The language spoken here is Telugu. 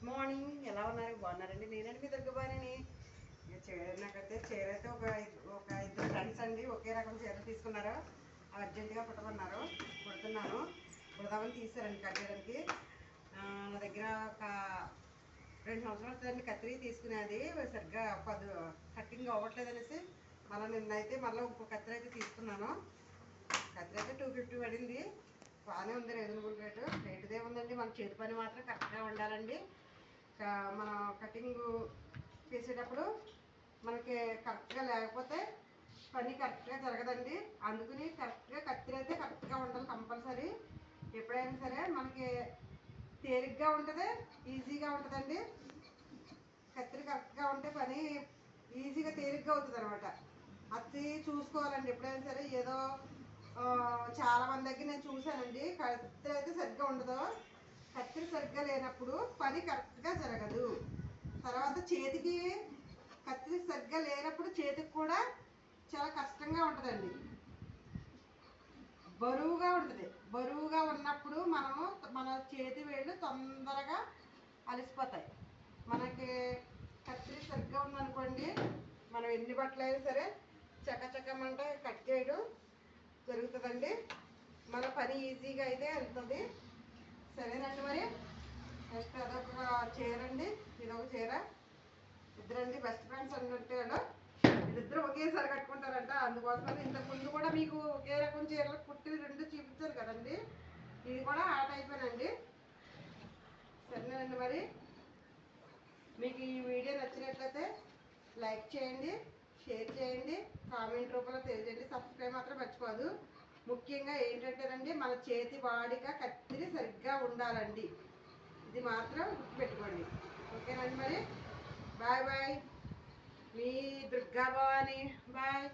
Good morning. ఎలా ఉన్నారు? బాగున్నారండి? నేనండి మీ దుర్గబారిని. నాకైతే చీర అయితే ఒక ఇద్దరు ఫ్రెండ్స్ అండి ఒకే రకం చీర తీసుకున్నారు. అర్జెంటుగా కుట్టమన్నారు, కుడుతున్నాను. కుడదామని తీసారండి కట్టడానికి. నా దగ్గర ఒక 2 సంవత్సరాలు అవుతుందండి కత్తిరి తీసుకునేది. సరిగ్గా కట్టింగ్ అవ్వట్లేదు అనేసి మళ్ళీ నిన్నైతే మళ్ళీ ఇంకో కత్తిరి అయితే తీసుకున్నాను. కత్తిరి అయితే 250 పడింది. బాగానే ఉంది, రీజనబుల్ రేటుదే ఉందండి. మన చేతి పని మాత్రం కరెక్ట్గా ఉండాలండి. మనం కటింగ్ చేసేటప్పుడు మనకి కరెక్ట్గా లేకపోతే పని కరెక్ట్గా జరగదండి. అందుకని కరెక్ట్గా కత్తిరి అయితే కరెక్ట్గా ఉండాలి కంపల్సరీ. ఎప్పుడైనా సరే మనకి తేలిగ్గా ఉంటుంది, ఈజీగా ఉంటుందండి. కత్తిరి కరెక్ట్గా ఉంటే పని ఈజీగా తేలిగ్గా అవుతుంది అనమాట. అది చూసుకోవాలండి ఎప్పుడైనా సరే. ఏదో చాలా మంది దగ్గర నేను చూశానండి, కత్తిరి అయితే సరిగ్గా ఉండదు. కత్తిరి సరిగ్గా లేనప్పుడు పని కరెక్ట్గా జరగదు. తర్వాత చేతికి కత్తిరి సరిగ్గా లేనప్పుడు చేతికి కూడా చాలా కష్టంగా ఉంటుందండి, బరువుగా ఉంటుంది. బరువుగా ఉన్నప్పుడు మన చేతి వేళ్ళు తొందరగా అలసిపోతాయి. మనకి కత్తిరి సరిగ్గా ఉందనుకోండి, మనం ఎన్ని బట్టలు అయినా సరే చకచకమంటే కట్ చేయడం జరుగుతుందండి. మన పని ఈజీగా అయితే వెళ్తుంది. సరేనండి. మరి నెక్స్ట్ అదొక చీర అండి, ఇదొక చీర. ఇద్దరండి బెస్ట్ ఫ్రెండ్స్ అన్నట్టు వీళ్ళిద్దరు ఒకేసారి కట్టుకుంటారంట. అందుకోసమని ఇంతకు ముందు కూడా మీకు ఒకే రకం చీరలు కుట్టి 2 చూపించారు కదండి, ఇది కూడా ఆ టైపేనండి. సరేనండి. మరి మీకు ఈ వీడియో నచ్చినట్లయితే లైక్ చేయండి, షేర్ చేయండి, కామెంట్ రూపంలో తెలియజేయండి. సబ్స్క్రైబ్ మాత్రం మర్చిపోదు. ముఖ్యంగా ఏంటంటేనండి, మన చేతి వాడిక కత్తిరి సరిగ్గా ఉండాలండి. ఇది మాత్రం గుర్తుపెట్టుకోండి. ఓకేనండి. మరి బాయ్ బాయ్. మీ దుర్గా భవాని. బాయ్.